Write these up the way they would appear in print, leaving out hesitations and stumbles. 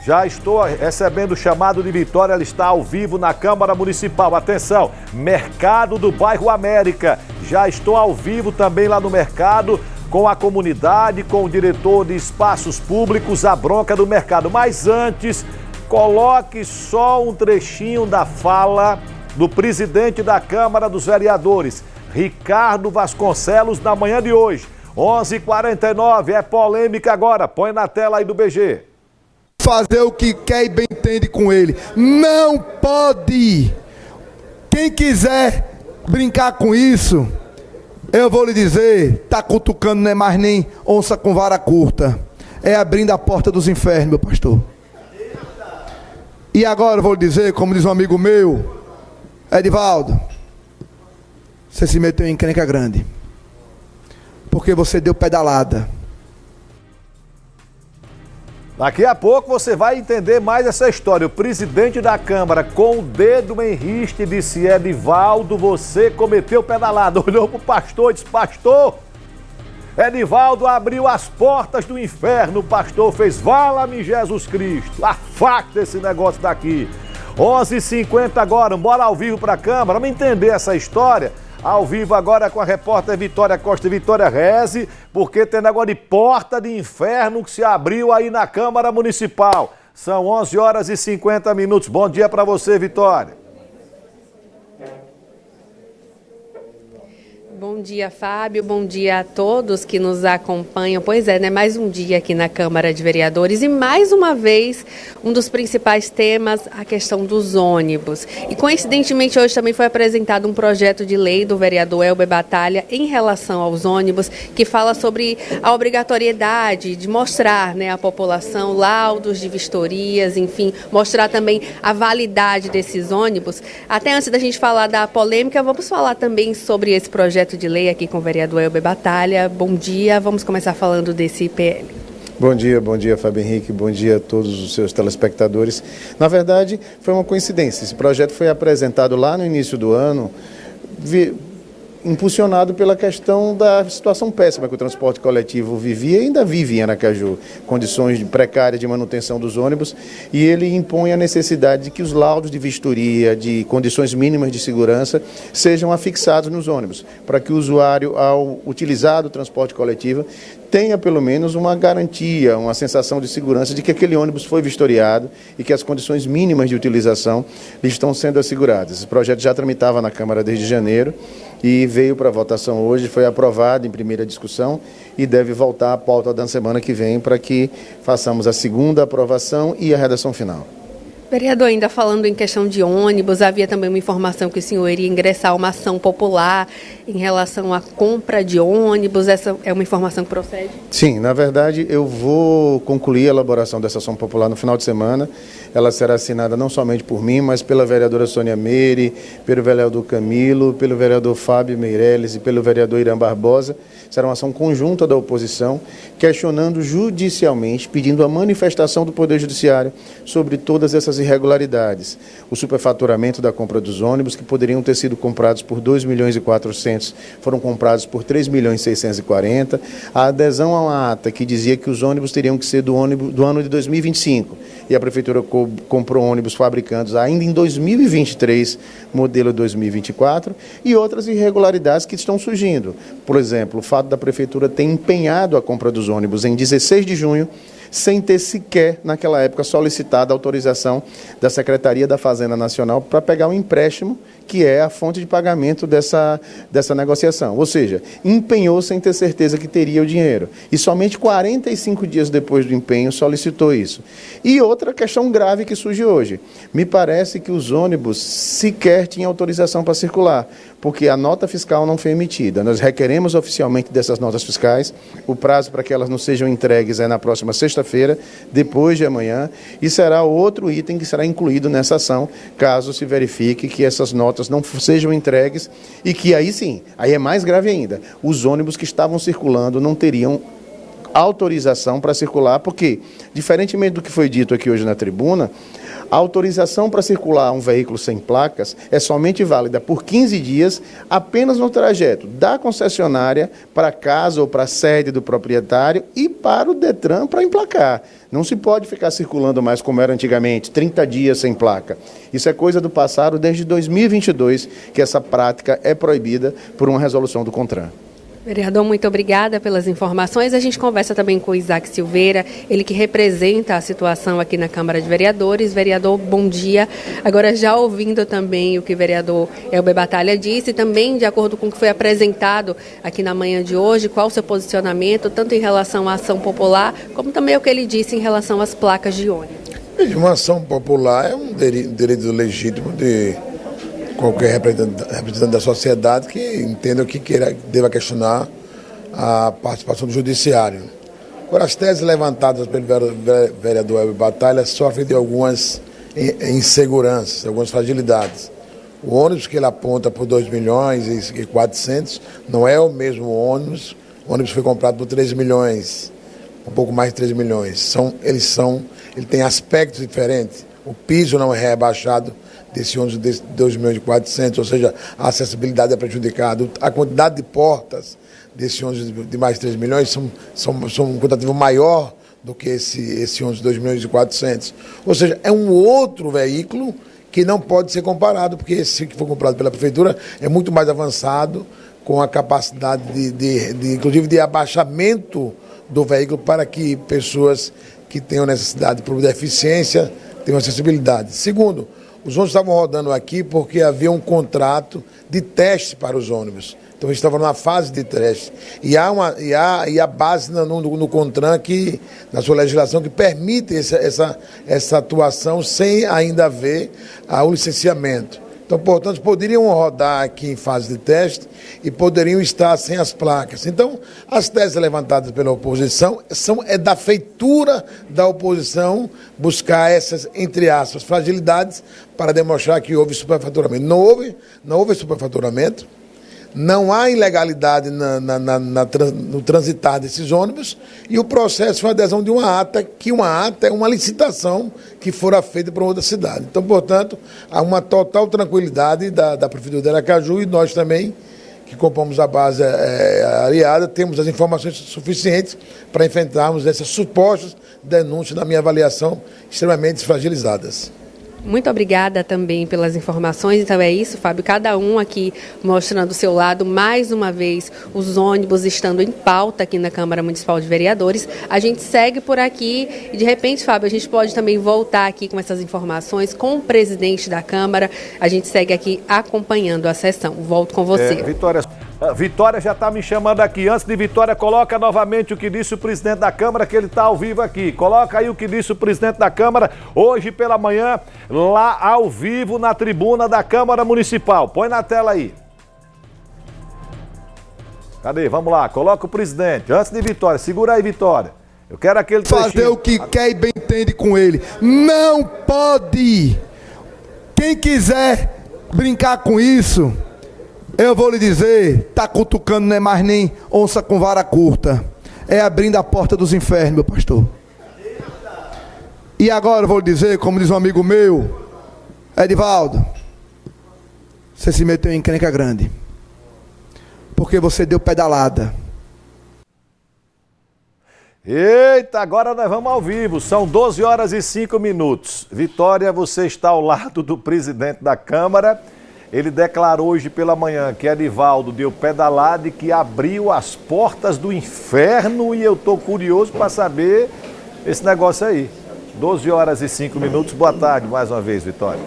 Já estou recebendo o chamado de Vitória, ela está ao vivo na Câmara Municipal. Atenção, Mercado do Bairro América. Já estou ao vivo também lá no mercado, com a comunidade, com o diretor de espaços públicos, a bronca do mercado. Mas antes, coloque só um trechinho da fala do presidente da Câmara dos Vereadores, Ricardo Vasconcelos, na manhã de hoje. 11h49, é polêmica agora. Põe na tela aí do BG. Fazer o que quer e bem entende com ele. Não pode. Quem quiser brincar com isso, eu vou lhe dizer, tá cutucando, não é mais nem onça com vara curta. É abrindo a porta dos infernos, meu pastor. E agora eu vou lhe dizer, como diz um amigo meu, Edivaldo, você se meteu em encrenca grande. Porque você deu pedalada. Daqui a pouco você vai entender mais essa história. O presidente da Câmara, com o dedo em riste, disse: Edivaldo, você cometeu pedalada. Olhou para o pastor e disse: pastor, Edivaldo abriu as portas do inferno. O pastor fez: vala-me Jesus Cristo. Afasta esse negócio daqui. 11h50 agora, bora ao vivo para a Câmara. Vamos entender essa história. Ao vivo agora com a repórter Vitória Costa e Vitória Reze, porque tem negócio de porta de inferno que se abriu aí na Câmara Municipal. São 11h50. Bom dia para você, Vitória. Bom dia, Fábio. Bom dia a todos que nos acompanham. Pois é, né? Mais um dia aqui na Câmara de Vereadores e mais uma vez um dos principais temas, a questão dos ônibus. E coincidentemente hoje também foi apresentado um projeto de lei do vereador Elber Batalha em relação aos ônibus, que fala sobre a obrigatoriedade de mostrar, né, à população laudos de vistorias, enfim, mostrar também a validade desses ônibus. Até antes da gente falar da polêmica, vamos falar também sobre esse projeto de lei aqui com o vereador Elber Batalha. Bom dia, vamos começar falando desse PL. Bom dia, Fábio Henrique, bom dia a todos os seus telespectadores. Na verdade, foi uma coincidência, esse projeto foi apresentado lá no início do ano, impulsionado pela questão da situação péssima que o transporte coletivo vivia e ainda vive em Aracaju, condições precárias de manutenção dos ônibus, e ele impõe a necessidade de que os laudos de vistoria, de condições mínimas de segurança, sejam afixados nos ônibus, para que o usuário, ao utilizar o transporte coletivo, tenha pelo menos uma garantia, uma sensação de segurança de que aquele ônibus foi vistoriado e que as condições mínimas de utilização lhe estão sendo asseguradas. Esse projeto já tramitava na Câmara desde janeiro e veio para votação hoje, foi aprovado em primeira discussão e deve voltar à pauta da semana que vem para que façamos a segunda aprovação e a redação final. Vereador, ainda falando em questão de ônibus, havia também uma informação que o senhor iria ingressar uma ação popular em relação à compra de ônibus. Essa é uma informação que procede? Sim, na verdade eu vou concluir a elaboração dessa ação popular no final de semana. Ela será assinada não somente por mim, mas pela vereadora Sônia Meire, pelo vereador Camilo, pelo vereador Fábio Meirelles e pelo vereador Irã Barbosa. Será uma ação conjunta da oposição, questionando judicialmente, pedindo a manifestação do Poder Judiciário sobre todas essas irregularidades. O superfaturamento da compra dos ônibus, que poderiam ter sido comprados por 2.400.000, foram comprados por 3.640.000. A adesão a uma ata que dizia que os ônibus teriam que ser do ano de 2025. E a Prefeitura comprou ônibus fabricados ainda em 2023, modelo 2024, e outras irregularidades que estão surgindo. Por exemplo, o fato da Prefeitura ter empenhado a compra dos ônibus em 16 de junho, sem ter sequer, naquela época, solicitado a autorização da Secretaria da Fazenda Nacional para pegar o empréstimo, que é a fonte de pagamento dessa negociação. Ou seja, empenhou sem ter certeza que teria o dinheiro. E somente 45 dias depois do empenho solicitou isso. E outra questão grave que surge hoje. Me parece que os ônibus sequer tinham autorização para circular, porque a nota fiscal não foi emitida. Nós requeremos oficialmente dessas notas fiscais. O prazo para que elas não sejam entregues é na próxima sexta-feira, depois de amanhã, e será outro item que será incluído nessa ação, caso se verifique que essas notas não sejam entregues e que aí sim, aí é mais grave ainda, os ônibus que estavam circulando não teriam autorização para circular, porque, diferentemente do que foi dito aqui hoje na tribuna, A autorização para circular um veículo sem placas é somente válida por 15 dias, apenas no trajeto da concessionária para a casa ou para a sede do proprietário e para o Detran para emplacar. Não se pode ficar circulando mais como era antigamente, 30 dias sem placa. Isso é coisa do passado, desde 2022, que essa prática é proibida por uma resolução do CONTRAN. Vereador, muito obrigada pelas informações. A gente conversa também com o Isaac Silveira, ele que representa a situação aqui na Câmara de Vereadores. Vereador, bom dia. Agora, já ouvindo também o que o vereador Elber Batalha disse, também de acordo com o que foi apresentado aqui na manhã de hoje, qual o seu posicionamento, tanto em relação à ação popular, como também o que ele disse em relação às placas de ônibus. Uma ação popular é um direito legítimo de qualquer representante da sociedade que entenda que deva questionar a participação do judiciário. Agora, as teses levantadas pelo vereador Elber Batalha sofrem de algumas inseguranças, algumas fragilidades. O ônibus que ele aponta por 2 milhões e 400 não é o mesmo ônibus. O ônibus foi comprado por 3 milhões, um pouco mais de 3 milhões. Ele tem aspectos diferentes. O piso não é rebaixado desse ônibus de 2 milhões e 400, ou seja, a acessibilidade é prejudicada. A quantidade de portas desse ônibus de mais de 3 milhões são um quantitativo maior do que esse ônibus de 2 milhões e 400. Ou seja, é um outro veículo que não pode ser comparado, porque esse que foi comprado pela Prefeitura é muito mais avançado, com a capacidade inclusive de abaixamento do veículo para que pessoas que tenham necessidade por deficiência tenham acessibilidade. Segundo, os ônibus estavam rodando aqui porque havia um contrato de teste para os ônibus. Então, eles estavam numa fase de teste. E há base no CONTRAN, na sua legislação, que permite essa atuação sem ainda haver o licenciamento. Então, portanto, poderiam rodar aqui em fase de teste e poderiam estar sem as placas. Então, as teses levantadas pela oposição é da feitura da oposição buscar essas, entre aspas, fragilidades para demonstrar que houve superfaturamento. Não houve superfaturamento. Não há ilegalidade no transitar desses ônibus e o processo foi a adesão de uma ata, que uma ata é uma licitação que fora feita para outra cidade. Então, portanto, há uma total tranquilidade da Prefeitura de Aracaju e nós também, que compomos a base aliada, temos as informações suficientes para enfrentarmos essas supostas denúncias, na minha avaliação, extremamente fragilizadas. Muito obrigada também pelas informações. Então é isso, Fábio. Cada um aqui mostrando o seu lado, mais uma vez, os ônibus estando em pauta aqui na Câmara Municipal de Vereadores. A gente segue por aqui e, de repente, Fábio, a gente pode também voltar aqui com essas informações com o presidente da Câmara. A gente segue aqui acompanhando a sessão. Volto com você. Vitória já está me chamando aqui. Antes de Vitória, coloca novamente o que disse o presidente da Câmara, que ele está ao vivo aqui. Coloca aí o que disse o presidente da Câmara hoje pela manhã, lá ao vivo na tribuna da Câmara Municipal. Põe na tela aí. Cadê? Vamos lá, coloca o presidente. Antes de Vitória, segura aí, Vitória. Eu quero aquele trechinho. Fazer o que quer e bem entende com ele. Não pode. Quem quiser brincar com isso, eu vou lhe dizer, tá cutucando, não é mais nem onça com vara curta. É abrindo a porta dos infernos, meu pastor. E agora eu vou lhe dizer, como diz um amigo meu, Edivaldo, você se meteu em encrenca grande. Porque você deu pedalada. Eita, agora nós vamos ao vivo. São 12 horas e 5 minutos. Vitória, você está ao lado do presidente da Câmara. Ele declarou hoje pela manhã que Edivaldo deu pedalada e que abriu as portas do inferno, e eu estou curioso para saber esse negócio aí. 12 horas e 5 minutos. Boa tarde mais uma vez, Vitória.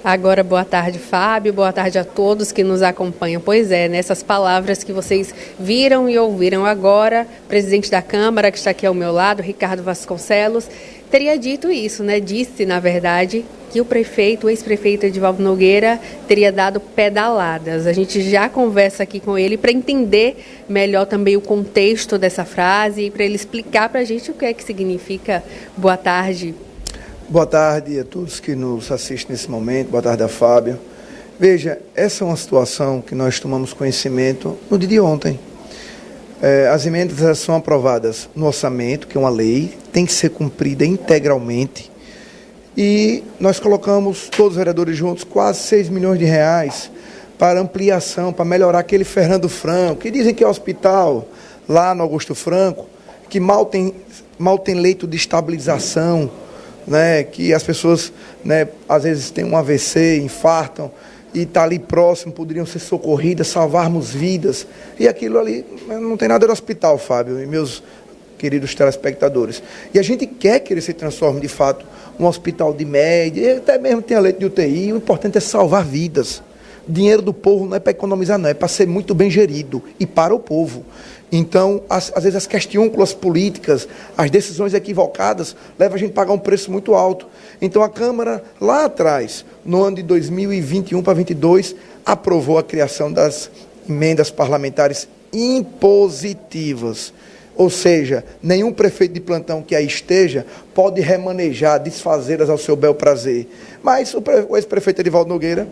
Agora, boa tarde, Fábio, boa tarde a todos que nos acompanham. Pois é, nessas palavras que vocês viram e ouviram agora, o presidente da Câmara, que está aqui ao meu lado, Ricardo Vasconcelos, teria dito isso, né? Disse, na verdade, que o prefeito, o ex-prefeito Edivaldo Nogueira, teria dado pedaladas. A gente já conversa aqui com ele para entender melhor também o contexto dessa frase e para ele explicar para a gente o que é que significa. Boa tarde. Boa tarde a todos que nos assistem nesse momento, boa tarde a Fábio. Veja, essa é uma situação que nós tomamos conhecimento no dia de ontem. As emendas elas são aprovadas no orçamento, que é uma lei, tem que ser cumprida integralmente. E nós colocamos, todos os vereadores juntos, quase 6 milhões de reais para ampliação, para melhorar aquele Fernando Franco, que dizem que é hospital lá no Augusto Franco, que mal tem leito de estabilização, né, que as pessoas, né, às vezes têm um AVC, infartam, e está ali próximo, poderiam ser socorridas, salvarmos vidas. E aquilo ali não tem nada de hospital, Fábio, e meus queridos telespectadores. E a gente quer que ele se transforme, de fato, um hospital de média, e até mesmo tenha leito de UTI, o importante é salvar vidas. O dinheiro do povo não é para economizar, não, é para ser muito bem gerido, e para o povo. Então, às vezes as questiúnculas políticas, as decisões equivocadas, levam a gente a pagar um preço muito alto. Então a Câmara, lá atrás, no ano de 2021 para 2022, aprovou a criação das emendas parlamentares impositivas. Ou seja, nenhum prefeito de plantão que aí esteja pode remanejar, desfazê-las ao seu bel prazer. Mas o ex-prefeito Edivaldo Nogueira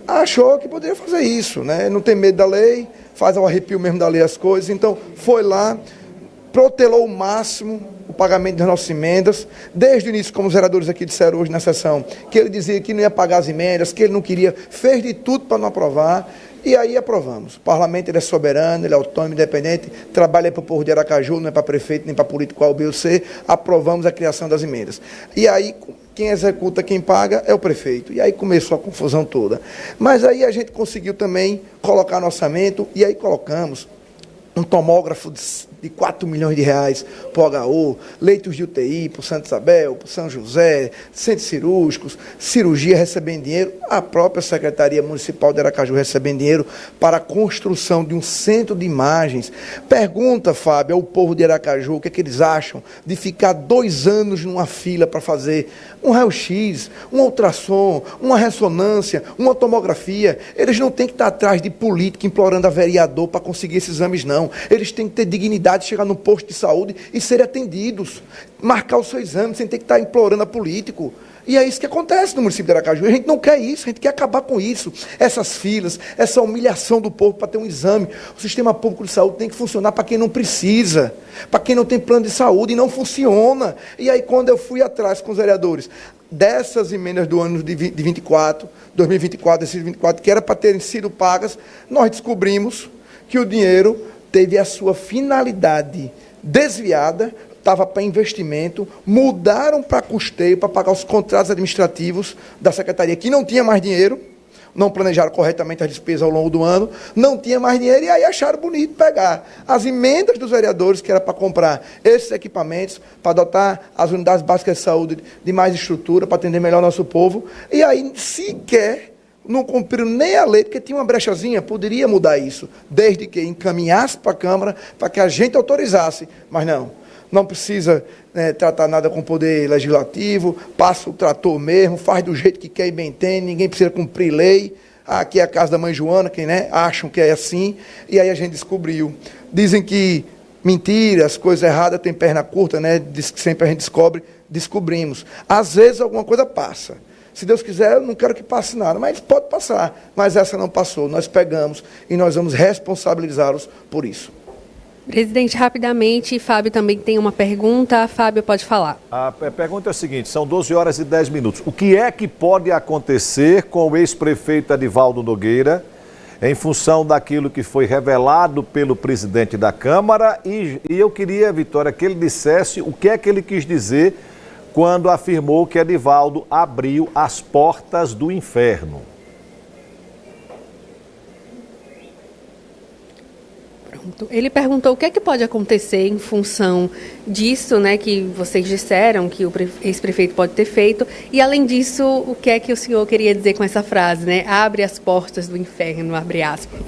achou que poderia fazer isso, né? Não tem medo da lei, faz ao arrepio mesmo da lei as coisas. Então, foi lá, protelou o máximo o pagamento das nossas emendas. Desde o início, como os vereadores aqui disseram hoje na sessão, que ele dizia que não ia pagar as emendas, que ele não queria, fez de tudo para não aprovar. E aí aprovamos. O parlamento ele é soberano, ele é autônomo, independente, trabalha para o povo de Aracaju, não é para prefeito, nem para político A ou B ou C. Aprovamos a criação das emendas. E aí, quem executa, quem paga é o prefeito. E aí começou a confusão toda. Mas aí a gente conseguiu também colocar no orçamento, e aí colocamos um tomógrafo de 4 milhões de reais para o HU, leitos de UTI para o Santa Isabel, para o São José, centros cirúrgicos, cirurgia recebendo dinheiro, a própria Secretaria Municipal de Aracaju recebendo dinheiro para a construção de um centro de imagens. Pergunta, Fábio, ao povo de Aracaju o que é que eles acham de ficar 2 anos numa fila para fazer um raio-x, um ultrassom, uma ressonância, uma tomografia. Eles não têm que estar atrás de político implorando a vereador para conseguir esses exames, não. Eles têm que ter dignidade de chegar no posto de saúde e serem atendidos, marcar o seu exame sem ter que estar implorando a político. E é isso que acontece no município de Aracaju. A gente não quer isso, a gente quer acabar com isso. Essas filas, essa humilhação do povo para ter um exame. O sistema público de saúde tem que funcionar para quem não precisa, para quem não tem plano de saúde, e não funciona. E aí, quando eu fui atrás com os vereadores dessas emendas do ano de 2024, desses 24, que era para terem sido pagas, nós descobrimos que o dinheiro teve a sua finalidade desviada, estava para investimento, mudaram para custeio, para pagar os contratos administrativos da Secretaria, que não tinha mais dinheiro, não planejaram corretamente as despesas ao longo do ano, não tinha mais dinheiro, e aí acharam bonito pegar as emendas dos vereadores, que era para comprar esses equipamentos, para dotar as unidades básicas de saúde de mais estrutura, para atender melhor o nosso povo, e aí sequer não cumpriram nem a lei, porque tinha uma brechazinha, poderia mudar isso, desde que encaminhasse para a Câmara, para que a gente autorizasse. Mas não precisa tratar nada com o Poder Legislativo, passa o trator mesmo, faz do jeito que quer e bem tem, ninguém precisa cumprir lei. Aqui é a casa da mãe Joana, que acham que é assim, e aí a gente descobriu. Dizem que mentira, as coisas erradas têm perna curta, diz que sempre a gente descobrimos. Às vezes alguma coisa passa. Se Deus quiser, eu não quero que passe nada, mas pode passar. Mas essa não passou, nós pegamos e nós vamos responsabilizá-los por isso. Presidente, rapidamente, Fábio também tem uma pergunta. Fábio, pode falar. A pergunta é a seguinte, são 12 horas e 10 minutos. O que é que pode acontecer com o ex-prefeito Edivaldo Nogueira em função daquilo que foi revelado pelo presidente da Câmara? E eu queria, Vitória, que ele dissesse o que é que ele quis dizer quando afirmou que Edivaldo abriu as portas do inferno. Pronto. Ele perguntou o que é que pode acontecer em função disso, que vocês disseram que o ex-prefeito pode ter feito, e além disso, o que é que o senhor queria dizer com essa frase, abre as portas do inferno, abre aspas.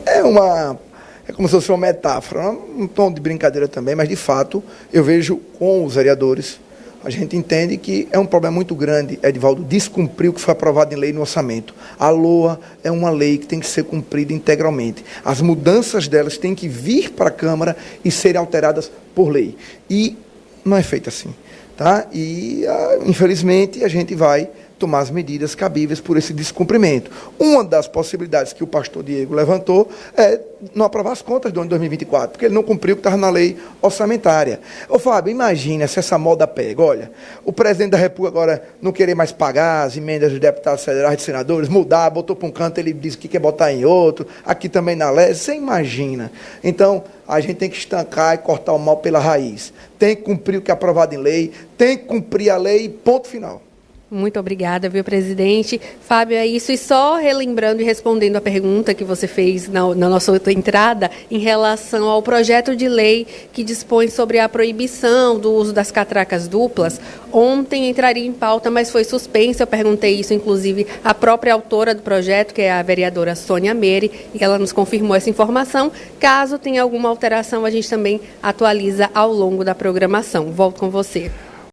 É como se fosse uma metáfora, um tom de brincadeira também, mas de fato eu vejo com os vereadores. A gente entende que é um problema muito grande, Edivaldo, descumprir o que foi aprovado em lei no orçamento. A LOA é uma lei que tem que ser cumprida integralmente. As mudanças delas têm que vir para a Câmara e serem alteradas por lei. E não é feito assim. Tá? E, infelizmente, a gente vai tomar as medidas cabíveis por esse descumprimento. Uma das possibilidades que o pastor Diego levantou é não aprovar as contas do ano de 2024, porque ele não cumpriu o que estava na lei orçamentária. Ô Fábio, imagina se essa moda pega. Olha, o presidente da República agora não querer mais pagar as emendas dos deputados federais e de senadores, mudar, botou para um canto, ele disse que quer botar em outro, aqui também na LES, você imagina. Então, a gente tem que estancar e cortar o mal pela raiz. Tem que cumprir o que é aprovado em lei, tem que cumprir a lei, ponto final. Muito obrigada, viu, presidente? Fábio, é isso. E só relembrando e respondendo a pergunta que você fez na nossa outra entrada, em relação ao projeto de lei que dispõe sobre a proibição do uso das catracas duplas, ontem entraria em pauta, mas foi suspensa. Eu perguntei isso, inclusive, à própria autora do projeto, que é a vereadora Sônia Meire, e ela nos confirmou essa informação. Caso tenha alguma alteração, a gente também atualiza ao longo da programação. Volto com você.